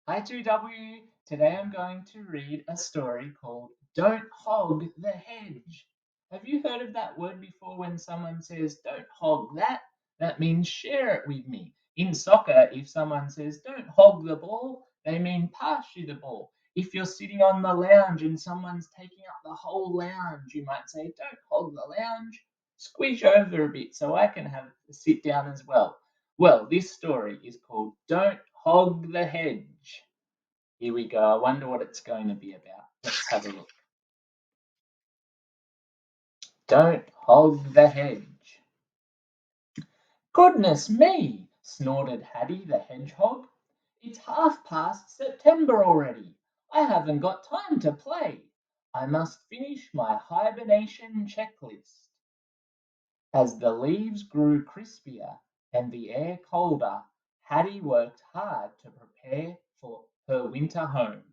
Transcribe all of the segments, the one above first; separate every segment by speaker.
Speaker 1: Hi 2W. Today I'm going to read a story called Don't Hog the Hedge. Have you heard of that word before when someone says don't hog that? That means share it with me. In soccer, if someone says don't hog the ball, they mean pass you the ball. If you're sitting on the lounge and someone's taking up the whole lounge, you might say don't hog the lounge. Squish over a bit so I can have a sit down as well. Well, this story is called Don't Hog the Hedge. Here we go. I wonder what it's going to be about. Let's have a look. Don't hog the hedge. Goodness me, snorted Hattie the hedgehog. It's half past September already. I haven't got time to play. I must finish my hibernation checklist. As the leaves grew crispier and the air colder, Hattie worked hard to prepare for her winter home.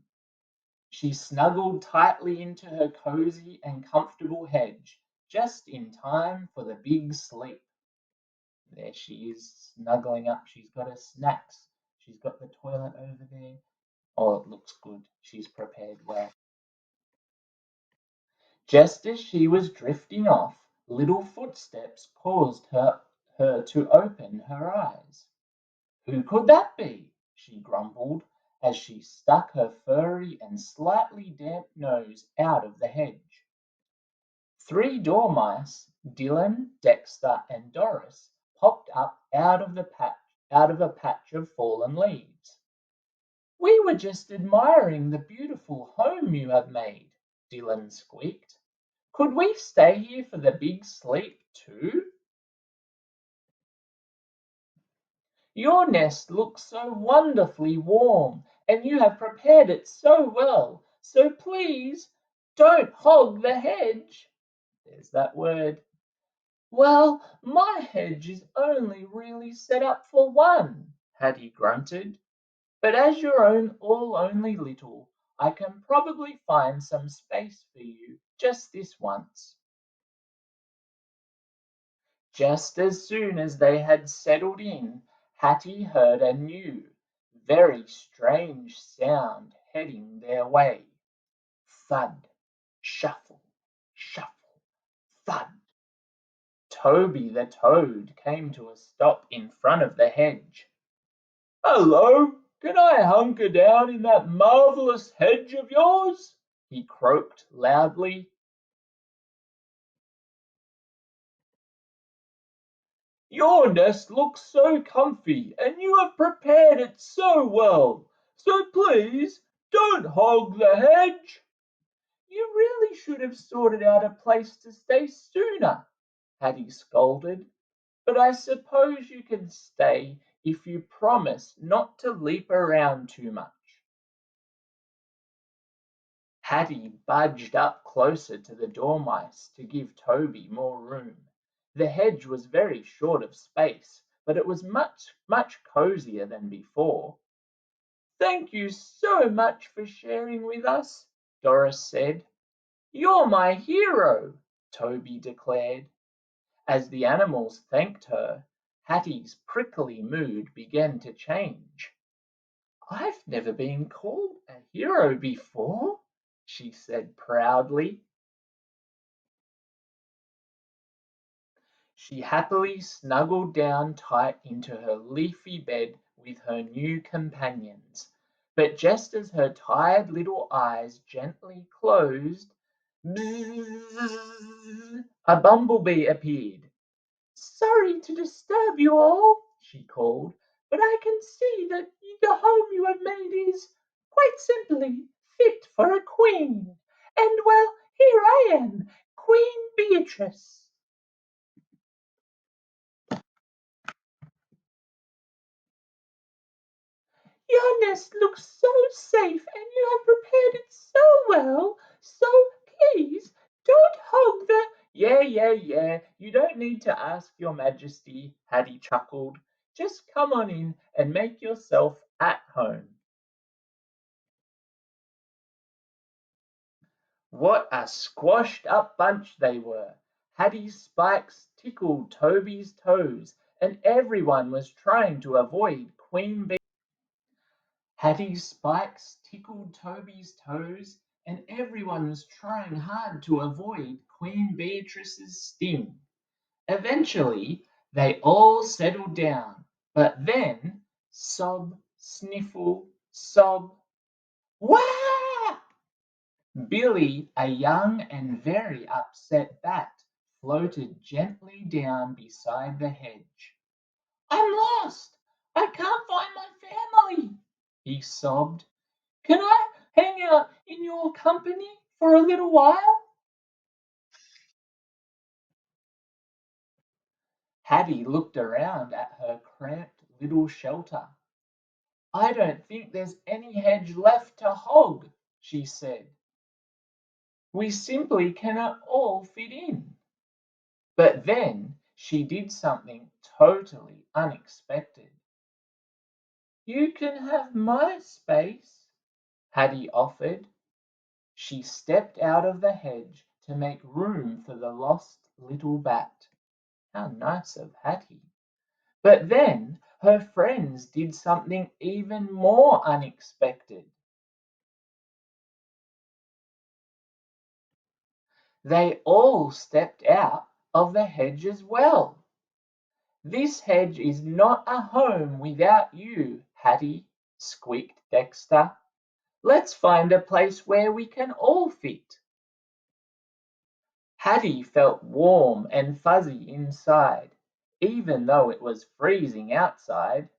Speaker 1: She snuggled tightly into her cozy and comfortable hedge, just in time for the big sleep. There she is, snuggling up. She's got her snacks. She's got the toilet over there. Oh, it looks good. She's prepared well. Just as she was drifting off, little footsteps caused her to open her eyes. Who could that be? She grumbled as she stuck her furry and slightly damp nose out of the hedge. Three dormice, Dylan, Dexter, and Doris, popped up out of a patch of fallen leaves. We were just admiring the beautiful home you have made, Dylan squeaked. Could we stay here for the big sleep too? Your nest looks so wonderfully warm, and you have prepared it so well, so please don't hog the hedge. There's that word. Well, my hedge is only really set up for one, Hattie grunted. But as you're all only little, I can probably find some space for you just this once. Just as soon as they had settled in, Hattie heard a new, very strange sound heading their way. Thud, shuffle, shuffle, thud. Toby the toad came to a stop in front of the hedge. Hello, can I hunker down in that marvellous hedge of yours? He croaked loudly. Your nest looks so comfy, and you have prepared it so well. So please, don't hog the hedge. You really should have sorted out a place to stay sooner, Hattie scolded. But I suppose you can stay if you promise not to leap around too much. Hattie budged up closer to the dormice to give Toby more room. The hedge was very short of space, but it was much cozier than before. Thank you so much for sharing with us, Doris said. You're my hero, Toby declared. As the animals thanked her, Hattie's prickly mood began to change. I've never been called a hero before, she said proudly. She happily snuggled down tight into her leafy bed with her new companions. But just as her tired little eyes gently closed, bzzz, a bumblebee appeared. Sorry to disturb you all, she called, but I can see that the home you have made is, quite simply, fit for a queen. And, well, here I am, Queen Beatrice. Your nest looks so safe and you have prepared it so well, so please don't hog the. Yeah. You don't need to ask, Your Majesty, Hattie chuckled. Just come on in and make yourself at home. What a squashed up bunch they were! Hattie's spikes tickled Toby's toes, and everyone was trying to avoid Queen Bee. Hattie's spikes tickled Toby's toes, and everyone was trying hard to avoid Queen Beatrice's sting. Eventually, they all settled down, but then sob, sniffle, sob, wah! Billy, a young and very upset bat, floated gently down beside the hedge. I'm lost! I can't find my family, he sobbed. Can I hang out in your company for a little while? Hattie looked around at her cramped little shelter. I don't think there's any hedge left to hog, she said. We simply cannot all fit in. But then she did something totally unexpected. You can have my space, Hattie offered. She stepped out of the hedge to make room for the lost little bat. How nice of Hattie. But then her friends did something even more unexpected. They all stepped out of the hedge as well. This hedge is not a home without you, Hattie, squeaked Dexter. Let's find a place where we can all fit. Hattie felt warm and fuzzy inside, even though it was freezing outside.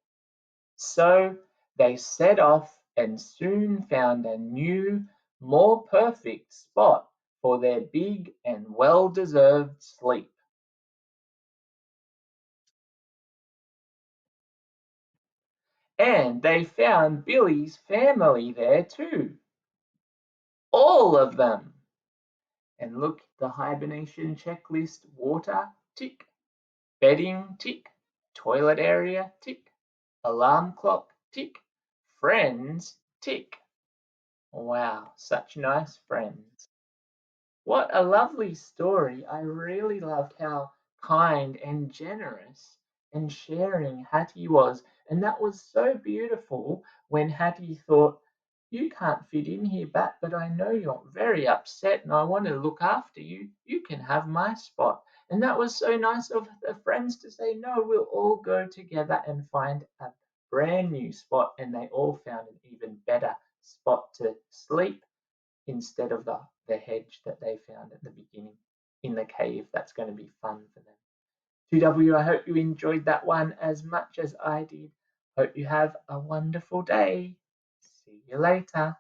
Speaker 1: So they set off and soon found a new, more perfect spot for their big and well-deserved sleep. And they found Billy's family there too. All of them. And look, the hibernation checklist: water, tick; bedding, tick; toilet area, tick; alarm clock, tick; friends, tick. Wow, such nice friends. What a lovely story. I really loved how kind and generous and sharing Hattie was. And that was so beautiful when Hattie thought, you can't fit in here, Bat, but I know you're very upset and I want to look after you. You can have my spot. And that was so nice of the friends to say, no, we'll all go together and find a brand new spot. And they all found an even better spot to sleep instead of the hedge that they found at the beginning in the cave. That's going to be fun for them. 2W, I hope you enjoyed that one as much as I did. Hope you have a wonderful day. See you later.